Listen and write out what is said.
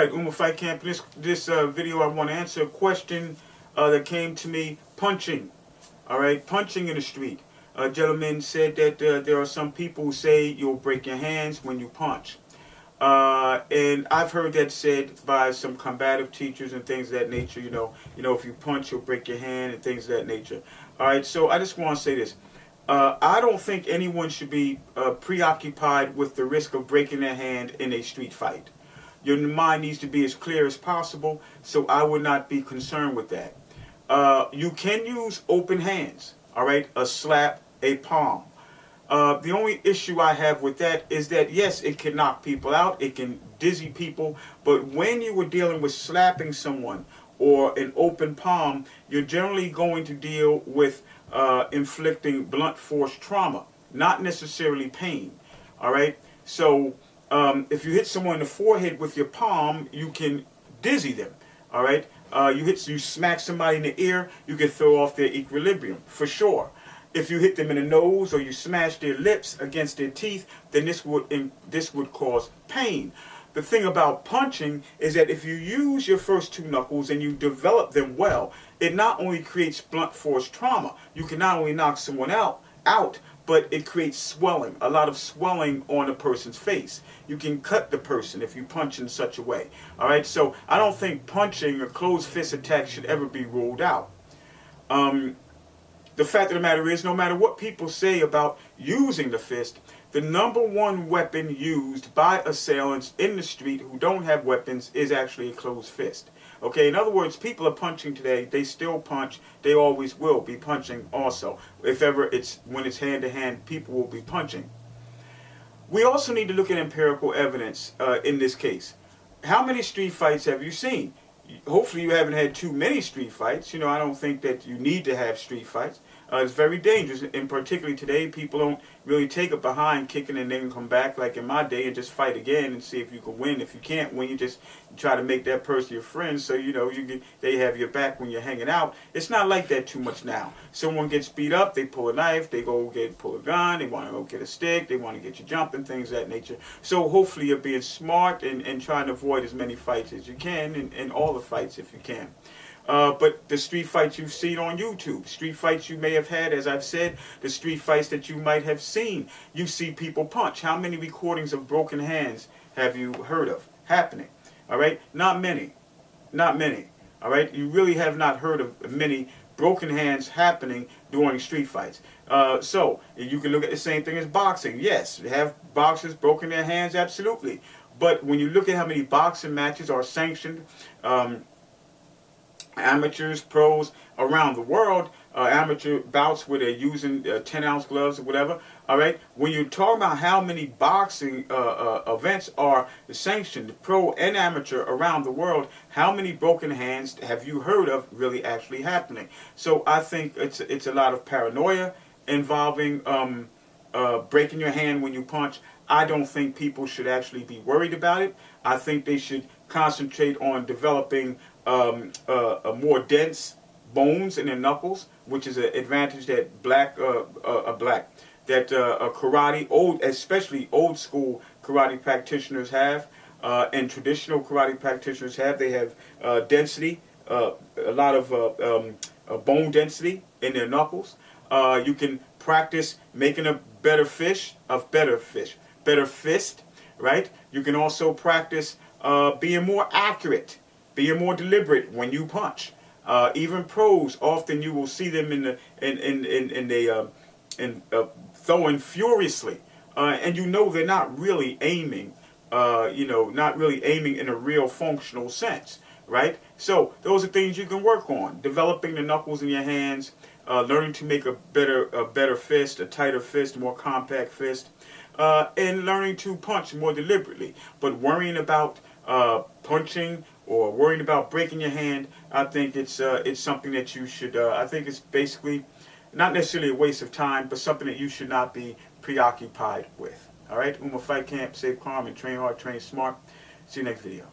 Alright, Uma Fight Camp. In this video, I want to answer a question that came to me. Punching. Alright, punching in the street. A gentleman said that there are some people who say you'll break your hands when you punch. And I've heard that said by some combative teachers and things of that nature. You know, if you punch, you'll break your hand and things of that nature. Alright, so I just want to say this. I don't think anyone should be preoccupied with the risk of breaking their hand in a street fight. Your mind needs to be as clear as possible, so I would not be concerned with that. You can use open hands, all right, a slap, a palm. The only issue I have with that is that, yes, it can knock people out, it can dizzy people, but when you were dealing with slapping someone or an open palm, you're generally going to deal with inflicting blunt force trauma, not necessarily pain, all right? So if you hit someone in the forehead with your palm, you can dizzy them, all right? You smack somebody in the ear, you can throw off their equilibrium, for sure. If you hit them in the nose or you smash their lips against their teeth, then this would cause pain. The thing about punching is that if you use your first two knuckles and you develop them well, it not only creates blunt force trauma, you can not only knock someone out, but it creates swelling, a lot of swelling on a person's face. You can cut the person if you punch in such a way. All right, so I don't think punching or closed fist attacks should ever be ruled out. The fact of the matter is, no matter what people say about using the fist, the #1 weapon used by assailants in the street who don't have weapons is actually a closed fist. Okay, in other words, people are punching today, they still punch, they always will be punching also. If ever when it's hand-to-hand, people will be punching. We also need to look at empirical evidence in this case. How many street fights have you seen? Hopefully you haven't had too many street fights. I don't think that you need to have street fights. It's very dangerous, and particularly today, people don't really take it behind kicking and then come back like in my day and just fight again and see if you can win. If you can't win, you just try to make that person your friend so they have your back when you're hanging out. It's not like that too much now. Someone gets beat up, they pull a knife, they go pull a gun, they want to go get a stick, they want to get you jumping, things of that nature. So hopefully you're being smart and trying to avoid as many fights as you can, and all the fights if you can. But the street fights you've seen on YouTube, street fights you may have had, as I've said, the street fights that you might have seen, you see people punch. How many recordings of broken hands have you heard of happening? All right, not many, not many. All right, you really have not heard of many broken hands happening during street fights. So you can look at the same thing as boxing. Yes, have boxers broken their hands? Absolutely. But when you look at how many boxing matches are sanctioned, amateurs, pros around the world, amateur bouts where they're using 10-ounce gloves or whatever, all right? When you're talking about how many boxing events are sanctioned, pro and amateur around the world, how many broken hands have you heard of really actually happening? So I think it's a lot of paranoia involving breaking your hand when you punch. I don't think people should actually be worried about it. I think they should concentrate on developing more dense bones in their knuckles, which is an advantage that karate, especially old school karate practitioners have, and traditional karate practitioners have. They have density, a lot of bone density in their knuckles. You can practice making a better fist, right? You can also practice being more accurate, being more deliberate when you punch. Even pros, often you will see them throwing furiously, and they're not really aiming. Not really aiming in a real functional sense, right? So those are things you can work on: developing the knuckles in your hands, learning to make a better fist, a tighter fist, more compact fist, and learning to punch more deliberately. But worrying about punching or worrying about breaking your hand, I think it's something that you should. I think it's basically not necessarily a waste of time, but something that you should not be preoccupied with. All right, Uma Fight Camp, save calm and train hard, train smart. See you next video.